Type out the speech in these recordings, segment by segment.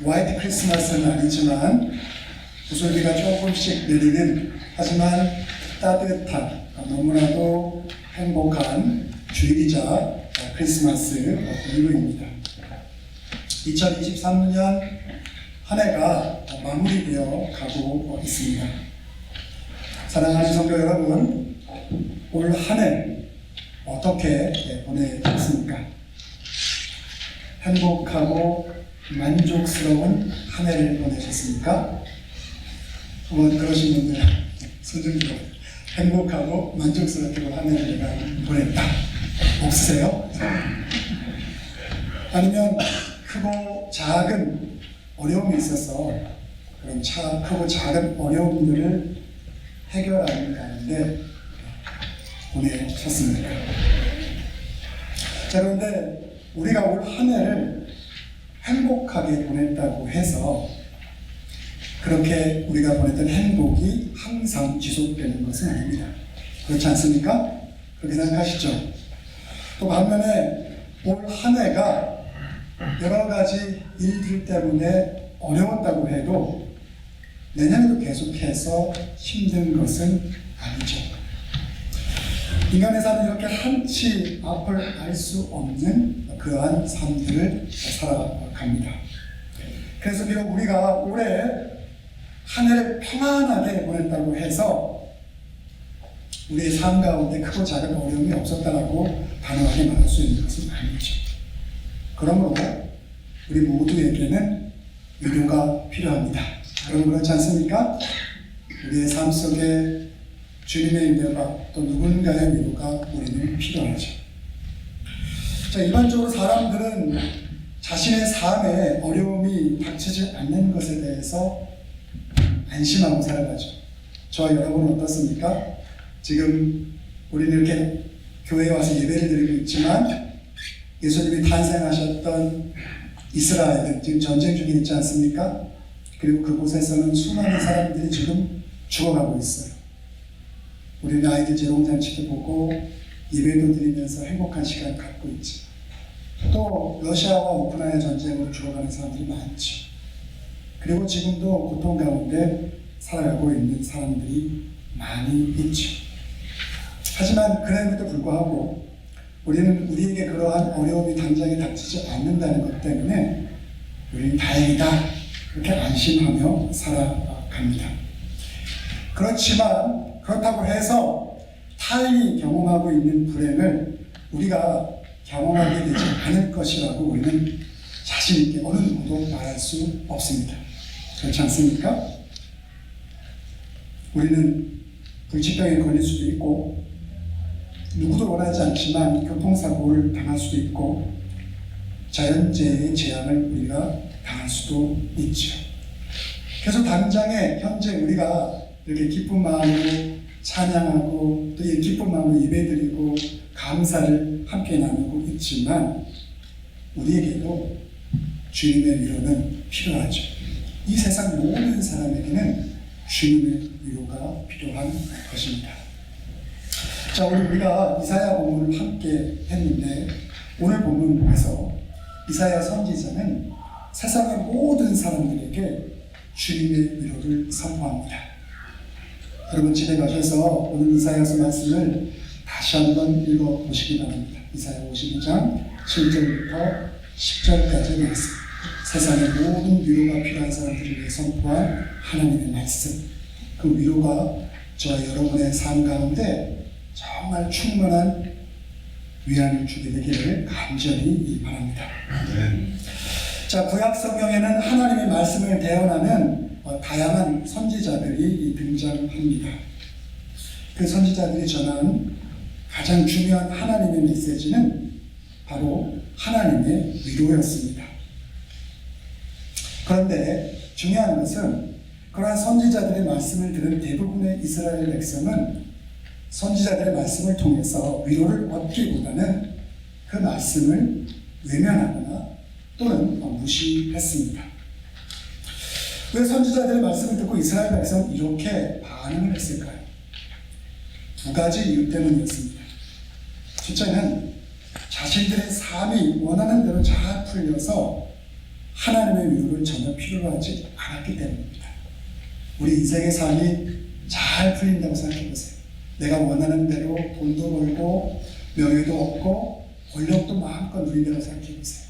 화이트 크리스마스는 아니지만 구슬비가 조금씩 내리는, 하지만 따뜻한, 너무나도 행복한 주일이자 크리스마스 이브입니다. 2023년 한 해가 마무리되어 가고 있습니다. 사랑하는 성도 여러분, 올 한 해 어떻게 보내셨습니까? 행복하고 만족스러운 한 해를 보내셨습니까? 한번 그러신 분들 손 좀 들어. 행복하고 만족스럽게 한 해를 내가 보냈다. 없으세요? 아니면 크고 작은 어려움이 있어서 그런 크고 작은 어려움들을 해결하는 가운데 보내셨습니까? 자, 그런데 우리가 올 한 해를 행복하게 보냈다고 해서 그렇게 우리가 보냈던 행복이 항상 지속되는 것은 아닙니다. 그렇지 않습니까? 그렇게 생각하시죠? 또 반면에 올 한 해가 여러 가지 일들 때문에 어려웠다고 해도 내년에도 계속해서 힘든 것은 아니죠. 인간의 삶은 이렇게 한치 앞을 알 수 없는 그러한 삶들을 살아갑니다. 그래서 비록 우리가 올해 한 해를 평안하게 보냈다고 해서 우리의 삶 가운데 크고 작은 어려움이 없었다라고 단호하게 말할 수 있는 것은 아니죠. 그러므로 우리 모두에게는 위로가 필요합니다. 여러분 그렇지 않습니까? 우리의 삶 속에 주님의 위로가 또 누군가의 위로가 우리는 필요하죠. 자, 일반적으로 사람들은 자신의 삶에 어려움이 닥치지 않는 것에 대해서 안심하고 살아가죠. 저와 여러분은 어떻습니까? 지금 우리는 이렇게 교회에 와서 예배를 드리고 있지만 예수님이 탄생하셨던 이스라엘은 지금 전쟁 중에 있지 않습니까? 그리고 그곳에서는 수많은 사람들이 지금 죽어가고 있어요. 우리는 아이들 재롱잔치도 보고 예배도 드리면서 행복한 시간 갖고 있지. 또 러시아와 우크라이나 전쟁으로 죽어가는 사람들이 많죠. 그리고 지금도 고통 가운데 살아가고 있는 사람들이 많이 있죠. 하지만 그럼에도 불구하고 우리는 우리에게 그러한 어려움이 당장에 닥치지 않는다는 것 때문에 우리는 다행이다 그렇게 안심하며 살아갑니다. 그렇지만 그렇다고 해서 타인이 경험하고 있는 불행을 우리가 경험하게 되지 않을 것이라고 우리는 자신 있게 어느 누구도 말할 수 없습니다. 그렇지 않습니까? 우리는 불치병에 걸릴 수도 있고 누구도 원하지 않지만 교통사고를 당할 수도 있고 자연재해의 재앙을 우리가 당할 수도 있죠. 그래서 당장에 현재 우리가 이렇게 기쁜 마음으로 찬양하고 또 이 기쁜 마음으로 예배드리고 감사를 함께 나누고 있지만 우리에게도 주님의 위로는 필요하죠. 이 세상 모든 사람에게는 주님의 위로가 필요한 것입니다. 자, 오늘 우리가 이사야 본문을 함께 했는데 오늘 본문에서 이사야 선지자는 세상의 모든 사람들에게 주님의 위로를 선포합니다. 여러분 집에 가셔서 오늘 이사야서 말씀을 다시 한번 읽어보시기 바랍니다. 이사야 52장 7절부터 10절까지의 말씀. 세상의 모든 위로가 필요한 사람들을 위해 선포한 하나님의 말씀. 그 위로가 저와 여러분의 삶 가운데 정말 충만한 위안을 주게 되기를 간절히 바랍니다. 자, 구약 성경에는 하나님의 말씀을 대언하는 다양한 선지자들이 등장합니다. 그 선지자들이 전한 가장 중요한 하나님의 메시지는 바로 하나님의 위로였습니다. 그런데 중요한 것은 그러한 선지자들의 말씀을 들은 대부분의 이스라엘 백성은 선지자들의 말씀을 통해서 위로를 얻기보다는 그 말씀을 외면하거나 또는 무시했습니다. 왜 선지자들의 말씀을 듣고 이스라엘 백성은 이렇게 반응을 했을까요? 두 가지 이유 때문이었습니다. 첫째는 자신들의 삶이 원하는 대로 잘 풀려서 하나님의 위로를 전혀 필요로 하지 않았기 때문입니다. 우리 인생의 삶이 잘 풀린다고 생각해보세요. 내가 원하는 대로 돈도 벌고 명예도 얻고 권력도 마음껏 누린다고 생각해보세요.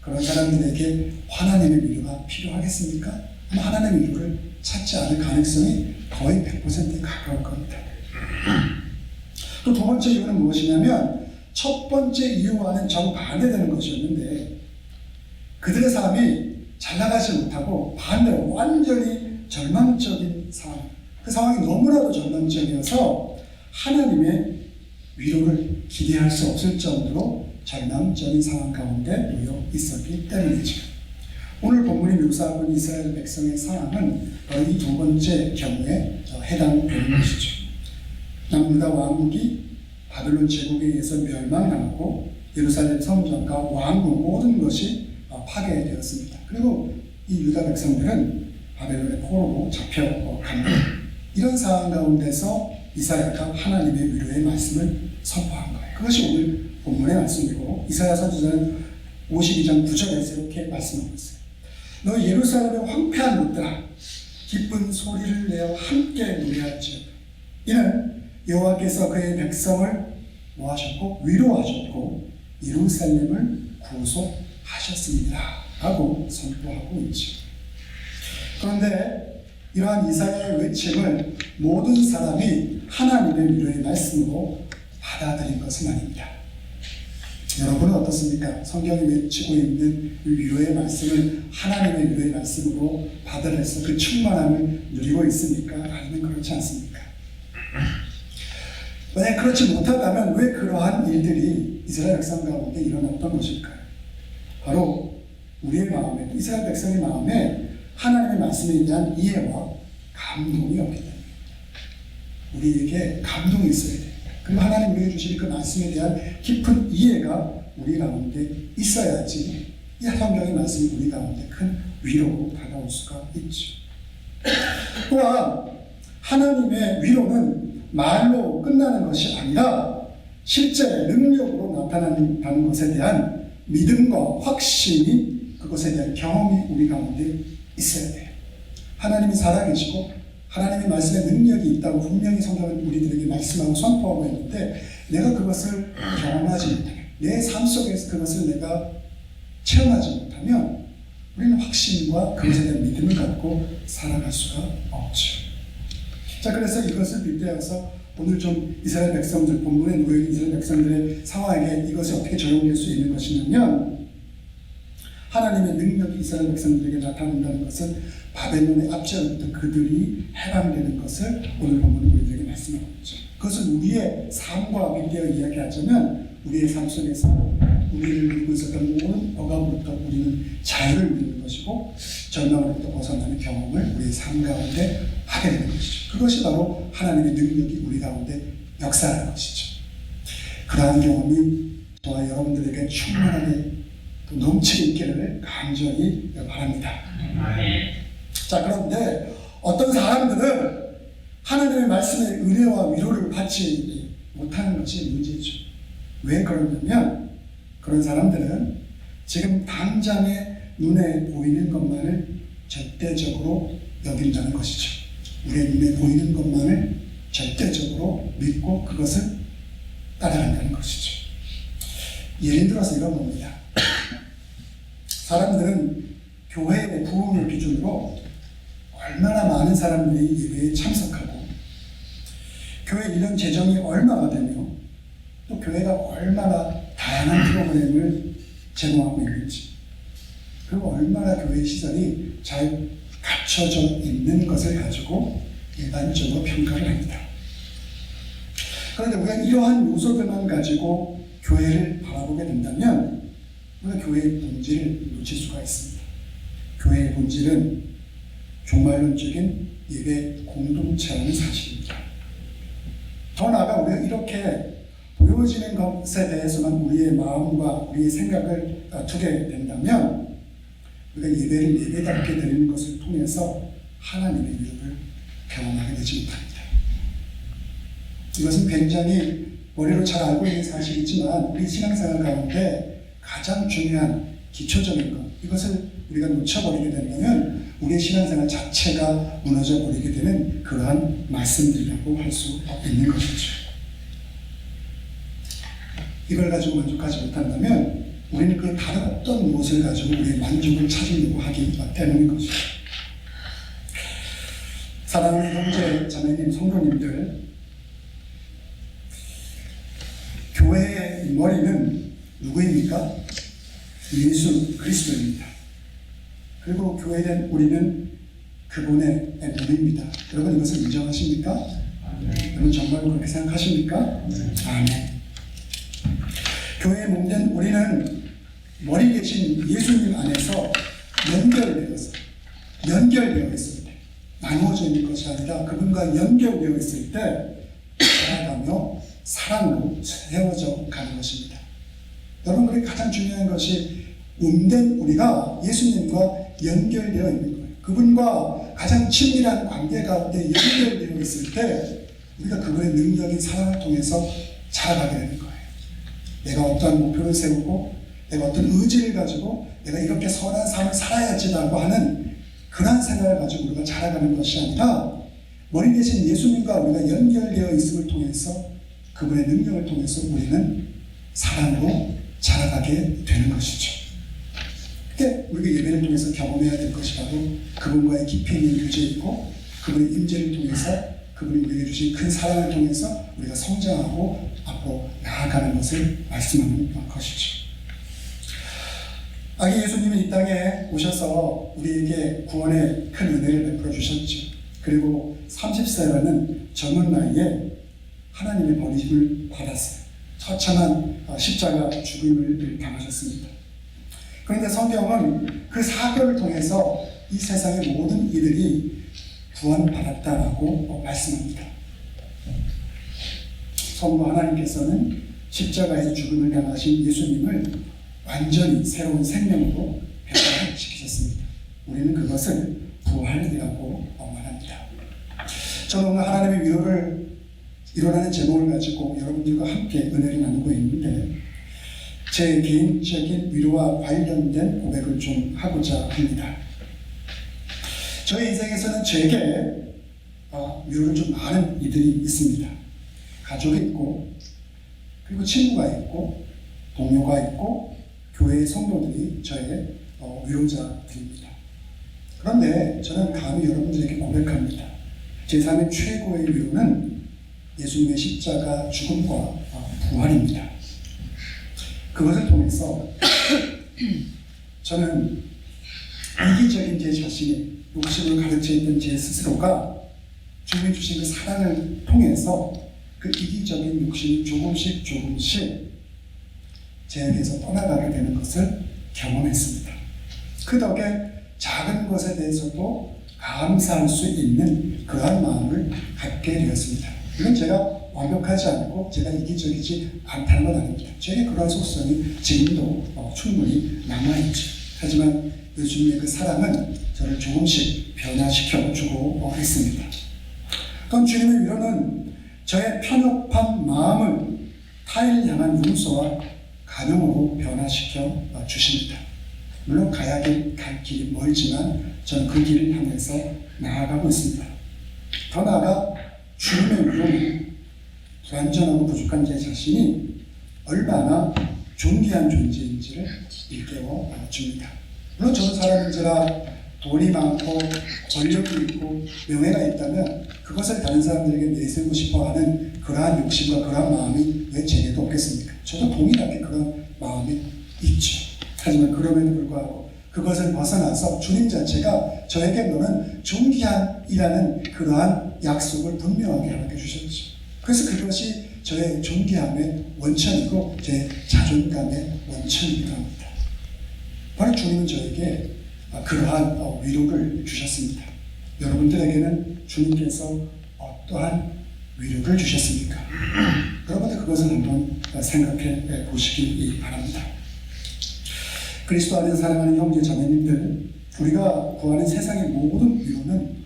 그런 사람들에게 하나님의 위로가 필요하겠습니까? 하나님의 위로를 찾지 않을 가능성이 거의 100%에 가까울 겁니다. 또 두 번째 이유는 무엇이냐면 첫 번째 이유와는 정반대되는 것이었는데 그들의 삶이 잘 나가지 못하고 반대로 완전히 절망적인 상황, 그 상황이 너무나도 절망적이어서 하나님의 위로를 기대할 수 없을 정도로 절망적인 상황 가운데 놓여 있었기 때문이죠. 오늘 본문이 묘사하고 있는 이스라엘 백성의 상황은 바로 이 두 번째 경우에 해당되는 것이죠. 남유다 왕국이 바벨론 제국에 의해서 멸망당하고 예루살렘 성전과 왕궁 모든 것이 파괴되었습니다. 그리고 이 유다 백성들은 바벨론의 포로로 잡혀갑니다. 이런 상황 가운데서 이사야가 하나님의 위로의 말씀을 선포한 거예요. 그것이 오늘 본문의 말씀이고 이사야 선지자는 52장 9절에서 이렇게 말씀하고 있어요. 너 예루살렘의 황폐한 곳들아 기쁜 소리를 내어 함께 노래할지어다. 이는 여호와께서 그의 백성을 모하셨고 위로하셨고 예루살렘을 구속하셨습니다 라고 선포하고 있죠. 그런데 이러한 이사야의 외침을 모든 사람이 하나님의 위로의 말씀으로 받아들인 것은 아닙니다. 여러분은 어떻습니까? 성경이 외치고 있는 위로의 말씀을 하나님의 위로의 말씀으로 받아들여서 그 충만함을 누리고 있습니까? 아니면 그렇지 않습니까? 만약 그렇지 못하다면 왜 그러한 일들이 이스라엘 백성 가운데 일어났던 것일까요? 바로 우리의 마음에, 이스라엘 백성의 마음에 하나님의 말씀에 대한 이해와 감동이 없기 때문입니다. 우리에게 감동이 있어야 됩니다. 그리고 하나님 우리에게 주신 그 말씀에 대한 깊은 이해가 우리 가운데 있어야지 이 성경의 말씀이 우리 가운데 큰 위로로 다가올 수가 있죠. 또한 하나님의 위로는 말로 끝나는 것이 아니라 실제 능력으로 나타나는 것에 대한 믿음과 확신이 그것에 대한 경험이 우리 가운데 있어야 돼요. 하나님이 살아계시고 하나님의 말씀에 능력이 있다고 분명히 성경은 우리들에게 말씀하고 선포하고 있는데 내가 그것을 경험하지 못하면 내 삶 속에서 그것을 내가 체험하지 못하면 우리는 확신과 그것에 대한 믿음을 갖고 살아갈 수가 없죠. 자, 그래서 이것을 빗대어서 오늘 좀 이스라엘 백성들, 본문에 놓여있는 이스라엘 백성들의 상황에 이것이 어떻게 적용될 수 있는 것이냐면 하나님의 능력이 이스라엘 백성들에게 나타난다는 것은 바벨론의 압제로부터 그들이 해방되는 것을 오늘 본문은 우리들에게 말씀하고 있죠. 그것은 우리의 삶과 빗대어 이야기하자면 우리의 삶 속에서 우리를 누리고 있었던 모든 억압으로부터 우리는 자유를 누리는 것이고 절망으로부터 벗어나는 경험을 우리의 삶 가운데 하게 되는 것이죠. 그것이 바로 하나님의 능력이 우리 가운데 역사하는 것이죠. 그러한 경험이 저와 여러분들에게 충만하게 또 넘치게 있기를 간절히 바랍니다. 자, 그런데 어떤 사람들은 하나님의 말씀의 은혜와 위로를 받지 못하는 것이 문제죠. 왜 그러냐면 그런 사람들은 지금 당장에 눈에 보이는 것만을 절대적으로 여긴다는 것이죠. 우리의 눈에 보이는 것만을 절대적으로 믿고 그것을 따라간다는 것이죠. 예를 들어서 이런 겁니다. 사람들은 교회의 부흥을 기준으로 얼마나 많은 사람들이 예배에 참석하고 교회 1년 재정이 얼마가 되며 또 교회가 얼마나 다양한 프로그램을 제공하고 있는지 그리고 얼마나 교회 시설이 잘 갖춰져 있는 것을 가지고 일반적으로 평가를 합니다. 그런데 우리가 이러한 요소들만 가지고 교회를 바라보게 된다면 우리가 교회의 본질을 놓칠 수가 있습니다. 교회의 본질은 종말론적인 예배 공동체라는 사실입니다. 더 나아가 우리가 이렇게 보여지는 것에 대해서만 우리의 마음과 우리의 생각을 두게 된다면 우리가 예배를 예배답게 드리는 것을 통해서 하나님의 위로를 경험하게 되지 못합니다. 이것은 굉장히 머리로 잘 알고 있는 사실이지만 우리 신앙생활 가운데 가장 중요한 기초적인 것, 이것을 우리가 놓쳐버리게 되면 우리의 신앙생활 자체가 무너져 버리게 되는 그러한 말씀들이라고 할 수 있는 것이죠. 이걸 가지고 만족하지 못한다면 우리는 그 다른 어떤 무엇을 가지고 우리의 만족을 찾으려고 하기 때문인 것이죠. 사랑하는 형제, 자매님, 성도님들, 교회의 머리는 누구입니까? 예수 그리스도입니다. 그리고 교회에 대한 우리는 그분의 몸입니다. 여러분 이것을 인정하십니까? 아멘. 여러분 정말 그렇게 생각하십니까? 아멘. 교회의 몸된 우리는 머리 계신 예수님 안에서 연결되어 있을 때, 나누어져 있는 것이 아니라 그분과 연결되어 있을 때 살아가며 사랑으로 세워져 가는 것입니다. 여러분, 우리 가장 중요한 것이 몸된 우리가 예수님과 연결되어 있는 거예요. 그분과 가장 친밀한 관계 가운데 연결되어 있을 때 우리가 그분의 능력인 사랑을 통해서 자라가게 되는 거예요. 내가 어떠한 목표를 세우고 내가 어떤 의지를 가지고 내가 이렇게 선한 삶을 살아야지라고 하는 그런 생각을 가지고 우리가 자라가는 것이 아니라 머리 대신 예수님과 우리가 연결되어 있음을 통해서 그분의 능력을 통해서 우리는 사랑으로 자라가게 되는 것이죠. 그때 우리가 예배를 통해서 경험해야 될 것이 바로 그분과의 깊이 있는 교제이고 그분의 임재를 통해서 그분이 우리에게 주신 큰 사랑을 통해서 우리가 성장하고 앞으로 나아가는 것을 말씀하는 것이죠. 아기 예수님은 이 땅에 오셔서 우리에게 구원의 큰 은혜를 베풀어 주셨죠. 그리고 30세라는 젊은 나이에 하나님의 버리심을 받았어요. 처참한 십자가 죽음을 당하셨습니다. 그런데 성경은 그 사건을 통해서 이 세상의 모든 이들이 구원받았다라고 말씀합니다. 성부 하나님께서는 십자가에서 죽음을 당하신 예수님을 완전히 새로운 생명으로 변화시키셨습니다. 우리는 그것을 부활이라고 말합니다. 저는 오늘 하나님의 위로를 일어나는 제목을 가지고 여러분들과 함께 은혜를 나누고 있는데 제 개인적인 위로와 관련된 고백을 좀 하고자 합니다. 저의 인생에서는 제게 위로를 좀 많은 이들이 있습니다. 가족이 있고 그리고 친구가 있고 동료가 있고 교회의 성도들이 저의 위로자들입니다. 그런데 저는 감히 여러분들에게 고백합니다. 제 삶의 최고의 위로는 예수님의 십자가 죽음과 부활입니다. 그것을 통해서 저는 이기적인 제 자신의 욕심을 가르쳐 있던 제 스스로가 주님이 주신 그 사랑을 통해서 그 이기적인 욕심이 조금씩 제에게서 떠나가게 되는 것을 경험했습니다. 그 덕에 작은 것에 대해서도 감사할 수 있는 그러한 마음을 갖게 되었습니다. 물론 제가 완벽하지 않고 제가 이기적이지 않다는 건 아닙니다. 제게 그러한 속성이 지금도 충분히 남아있죠. 하지만 예수님의 그 사랑은 저를 조금씩 변화시켜주고 있습니다. 또한 주님의 위로는 저의 편협한 마음을 타인을 향한 용서와 가능으로 변화시켜 주십니다. 물론 가야 갈 길이 멀지만 저는 그 길을 향해서 나아가고 있습니다. 더 나아가 주님의 위로는 불완전하고 부족한 제 자신이 얼마나 존귀한 존재인지를 일깨워 줍니다. 물론 저는 사람인지라 돈이 많고 권력이 있고 명예가 있다면 그것을 다른 사람들에게 내세우고 싶어하는 그러한 욕심과 그러한 마음이 왜 제게도 없겠습니까? 저도 동일하게 그런 마음이 있죠. 하지만 그럼에도 불구하고 그것을 벗어나서 주님 자체가 저에게 너는 존귀한이라는 그러한 약속을 분명하게 하게 주셨죠. 그래서 그것이 저의 존귀함의 원천이고 제 자존감의 원천이기도 합니다. 바로 주님은 저에게 그러한 위로를 주셨습니다. 여러분들에게는 주님께서 어떠한 위로를 주셨습니까? 여러분들 그것을 한번 생각해 보시기 바랍니다. 그리스도 안에서 사랑하는 형제 자매님들, 우리가 구하는 세상의 모든 위로는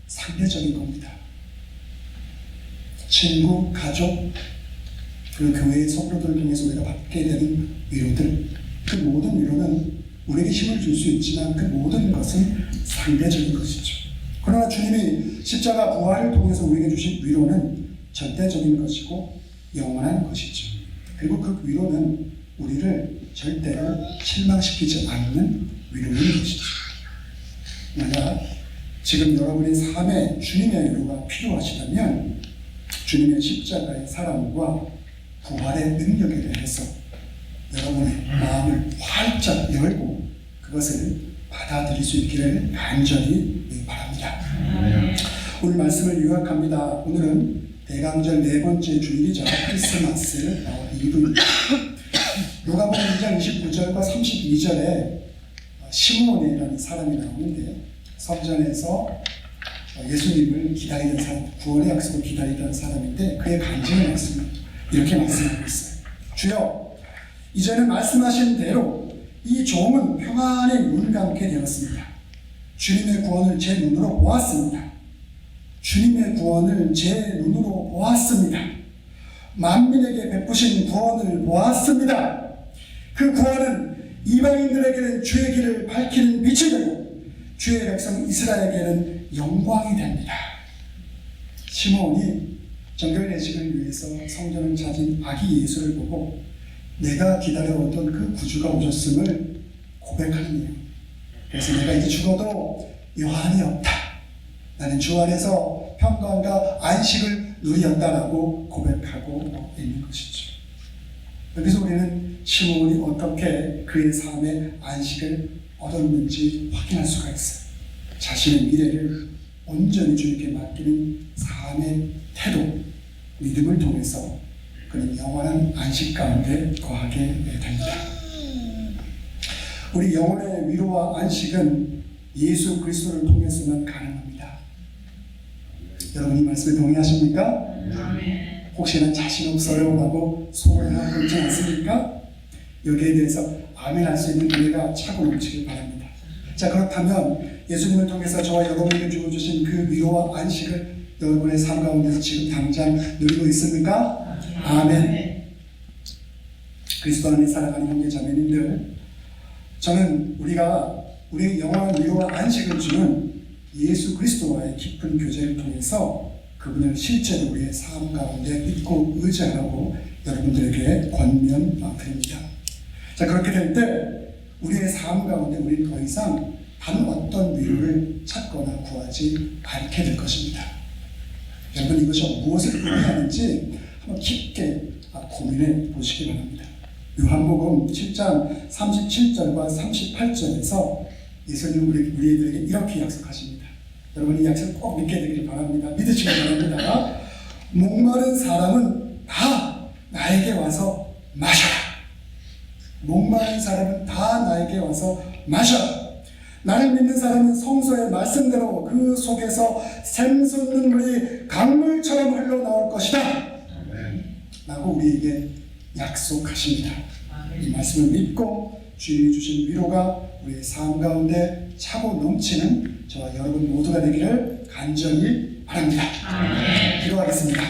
상대적인 겁니다. 친구, 가족, 그리고 교회의 성도들을 통해서 우리가 받게 되는 위로들, 그 모든 위로는 우리에게 힘을 줄 수 있지만 그 모든 것은 상대적인 것이죠. 그러나 주님이 십자가 부활을 통해서 우리에게 주신 위로는 절대적인 것이고 영원한 것이죠. 그리고 그 위로는 우리를 절대로 실망시키지 않는 위로인 것이죠. 만약 지금 여러분의 삶에 주님의 위로가 필요하시다면 주님의 십자가의 사랑과 부활의 능력에 대해서 여러분의 마음을 활짝 열고 그것을 받아들일 수 있기를 간절히 바랍니다. 오늘 말씀을 요약합니다. 오늘은 대강절 네 번째 주일이자 크리스마스 이브입니다. 누가복음 2장 29절과 32절에 시므온이라는 사람이 나오는데 성전에서 예수님을 기다리던 사람, 구원의 약속을 기다리던 사람인데 그의 간증의 말씀을 이렇게 말씀하고 있어요. 주여, 이제는 말씀하신 대로 이 종은 평안에 눈 감게 되었습니다. 주님의 구원을 제 눈으로 보았습니다. 주님의 구원을 제 눈으로 보았습니다. 만민에게 베푸신 구원을 보았습니다. 그 구원은 이방인들에게는 주의 길을 밝히는 빛이 되고 주의 백성 이스라엘에게는 영광이 됩니다. 시므온이 정결 예식을 위해서 성전을 찾은 아기 예수를 보고 내가 기다려오던 그 구주가 오셨음을 고백하는 이유. 그래서 내가 이제 죽어도 요한이 없다. 나는 주 안에서 평강과 안식을 누리었다라고 고백하고 있는 것이죠. 여기서 우리는 시므온이 어떻게 그의 삶의 안식을 얻었는지 확인할 수가 있어요. 자신의 미래를 온전히 주님께 맡기는 삶의 태도, 믿음을 통해서 그는 영원한 안식 가운데 거하게 됩니다. 우리 영혼의 위로와 안식은 예수 그리스도를 통해서만 가능합니다. 여러분 이 말씀에 동의하십니까? 혹시나 자신 없어요 라고 소원하고 있지 않습니까? 여기에 대해서 아멘 할 수 있는 은혜가 차고 넘치길 바랍니다. 자, 그렇다면 예수님을 통해서 저와 여러분에게 주어주신 그 위로와 안식을 여러분의 삶 가운데서 지금 당장 누리고 있습니까? 아멘. 그리스도 안에 살아가는 형제 자매님들, 저는 우리의 영원한 위로와 안식을 주는 예수 그리스도와의 깊은 교제를 통해서 그분을 실제로 우리의 삶 가운데 믿고 의지하라고 여러분들에게 권면드립니다. 자, 그렇게 될 때 우리의 삶 가운데 우리는 더 이상 다른 어떤 위로를 찾거나 구하지 않게 될 것입니다. 여러분 이것이 무엇을 의미하는지 한번 깊게 고민해 보시기 바랍니다. 요한복음 7장 37절과 38절에서 예수님 우리들에게 이렇게 약속하십니다. 여러분 이 약속 꼭 믿게 되기를 바랍니다. 믿으시기 바랍니다. 목마른 사람은 다 나에게 와서 마셔라. 목마른 사람은 다 나에게 와서 마셔라. 나를 믿는 사람은 성서의 말씀대로 그 속에서 샘솟는 물이 강물처럼 흘러나올 것이다 라고 우리에게 약속하십니다. 이 말씀을 믿고 주님이 주신 위로가 우리의 삶 가운데 차고 넘치는 저와 여러분 모두가 되기를 간절히 바랍니다. 기도하겠습니다.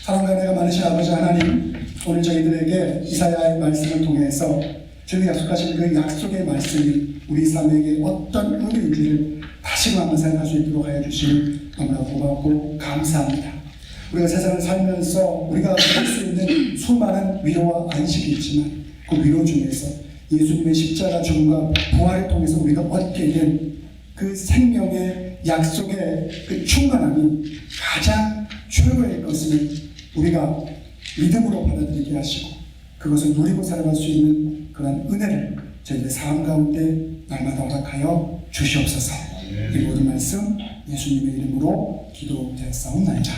사랑과 은혜가 많으신 아버지 하나님, 오늘 저희들에게 이사야의 말씀을 통해서 주님이 약속하신 그 약속의 말씀이 우리 삶에게 어떤 의미인지를 다시금 한번 생각할 수 있도록 하여 주시니 너무나 고맙고 감사합니다. 우리가 세상을 살면서 우리가 할 수 있는 수많은 위로와 안식이 있지만 그 위로 중에서 예수님의 십자가 죽음과 부활을 통해서 우리가 얻게 된 그 생명의 약속의 그 충만함이 가장 최고의 것을 우리가 믿음으로 받아들이게 하시고 그것을 누리고 살아갈 수 있는 그런 은혜를 저희의 삶 가운데 날마다 허락하여 주시옵소서. 이 모든 말씀 예수님의 이름으로 기도드렸사옵나이다.